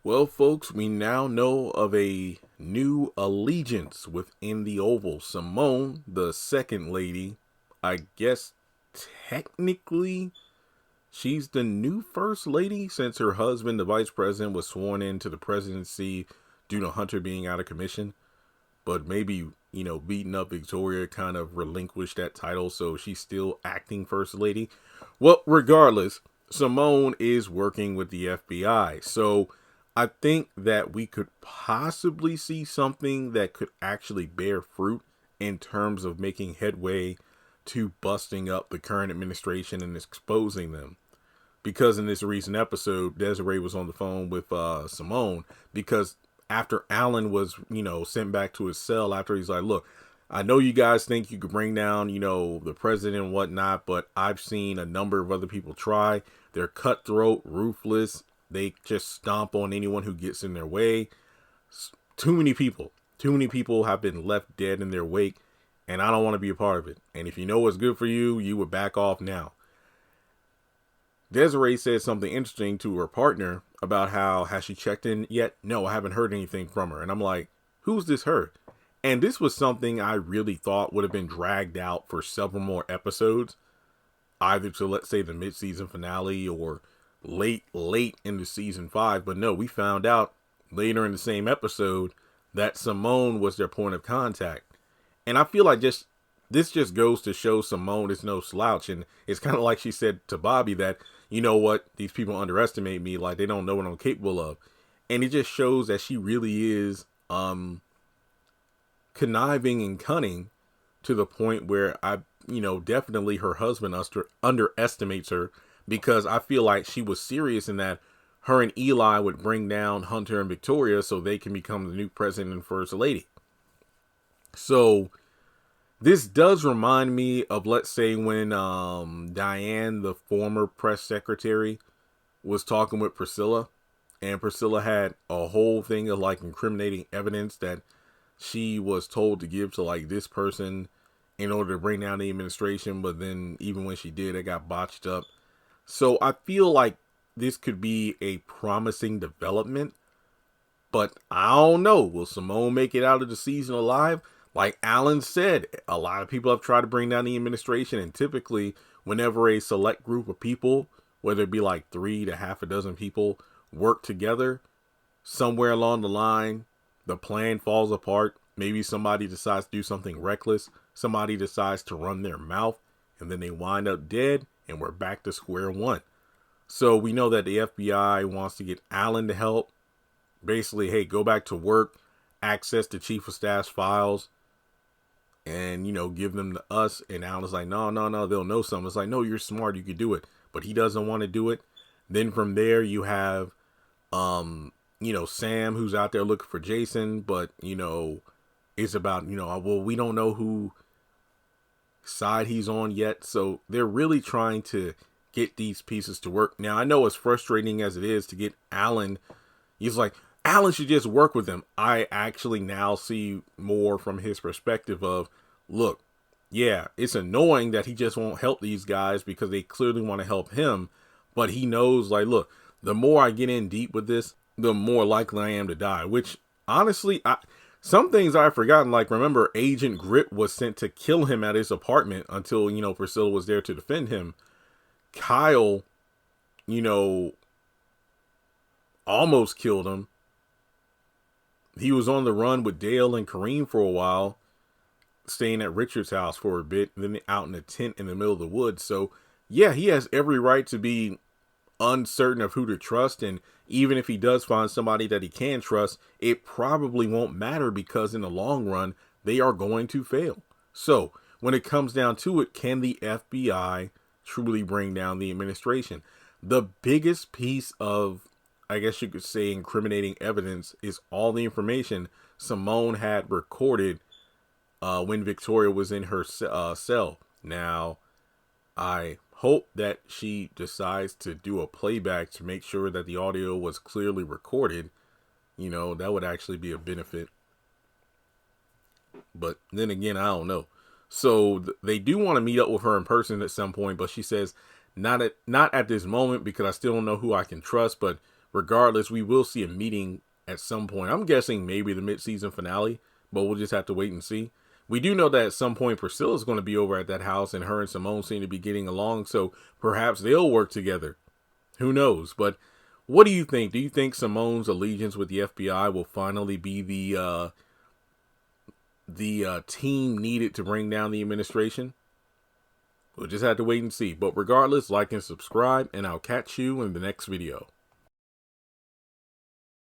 Well, folks, we now know of a new allegiance within the Oval. Simone, the second lady, I guess technically she's the new first lady since her husband, the vice president, was sworn into the presidency due to Hunter being out of commission. But maybe, beating up Victoria kind of relinquished that title, so she's still acting first lady. Well, regardless, Simone is working with the FBI. So I think that we could possibly see something that could actually bear fruit in terms of making headway to busting up the current administration and exposing them. Because in this recent episode, Desiree was on the phone with Simone because after Alan was, sent back to his cell after he's like, look, I know you guys think you could bring down, the president and whatnot, but I've seen a number of other people try. They're cutthroat, ruthless. They just stomp on anyone who gets in their way. Too many people have been left dead in their wake, and I don't want to be a part of it. And if you know what's good for you, you would back off now. Desiree said something interesting to her partner about how, has she checked in yet? No, I haven't heard anything from her. And I'm like, who's this her? And this was something I really thought would have been dragged out for several more episodes, either to, let's say, the mid-season finale or late into season 5. But no, we found out later in the same episode that Simone was their point of contact. And I feel like this just goes to show Simone is no slouch. And it's kind of like she said to Bobby that, you know what, these people underestimate me, like they don't know what I'm capable of. And it just shows that she really is conniving and cunning to the point where definitely her husband underestimates her, because I feel like she was serious in that her and Eli would bring down Hunter and Victoria so they can become the new president and first lady. So this does remind me of, let's say, when Diane, the former press secretary, was talking with Priscilla, and Priscilla had a whole thing of like incriminating evidence that she was told to give to like this person in order to bring down the administration. But then even when she did, it got botched up. So I feel like this could be a promising development, but I don't know. Will Simone make it out of the season alive? Like Alan said, a lot of people have tried to bring down the administration, and typically whenever a select group of people, whether it be like 3 to half a dozen people, work together, somewhere along the line, the plan falls apart. Maybe somebody decides to do something reckless. Somebody decides to run their mouth, and then they wind up dead, and we're back to square one. So we know that the FBI wants to get Alan to help. Basically, hey, go back to work, access the chief of staff's files, and, give them to us. And Alan's like, no, they'll know something. It's like, no, you're smart, you could do it. But he doesn't want to do it. Then from there, you have, Sam, who's out there looking for Jason. But, it's about, well, we don't know who side he's on yet. So they're really trying to get these pieces to work. Now, I know as frustrating as it is to get Alan, he's like, Alan should just work with them. I actually now see more from his perspective of, look, yeah, it's annoying that he just won't help these guys because they clearly want to help him. But he knows, like, look, the more I get in deep with this, the more likely I am to die. Which, honestly, some things I've forgotten. Like, remember, Agent Grit was sent to kill him at his apartment until, Priscilla was there to defend him. Kyle, almost killed him. He was on the run with Dale and Kareem for a while, staying at Richard's house for a bit, and then out in a tent in the middle of the woods. So, yeah, he has every right to be uncertain of who to trust. And even if he does find somebody that he can trust, it probably won't matter because in the long run, they are going to fail. So, when it comes down to it, can the FBI truly bring down the administration? The biggest piece of, I guess you could say, incriminating evidence is all the information Simone had recorded when Victoria was in her cell. Now, I hope that she decides to do a playback to make sure that the audio was clearly recorded. That would actually be a benefit. But then again, I don't know. So they do want to meet up with her in person at some point, but she says not at this moment because I still don't know who I can trust. But regardless, we will see a meeting at some point. I'm guessing maybe the mid-season finale, but we'll just have to wait and see. We do know that at some point Priscilla's going to be over at that house, and her and Simone seem to be getting along, so perhaps they'll work together. Who knows? But what do you think? Do you think Simone's allegiance with the FBI will finally be the team needed to bring down the administration? We'll just have to wait and see. But regardless, like and subscribe, and I'll catch you in the next video.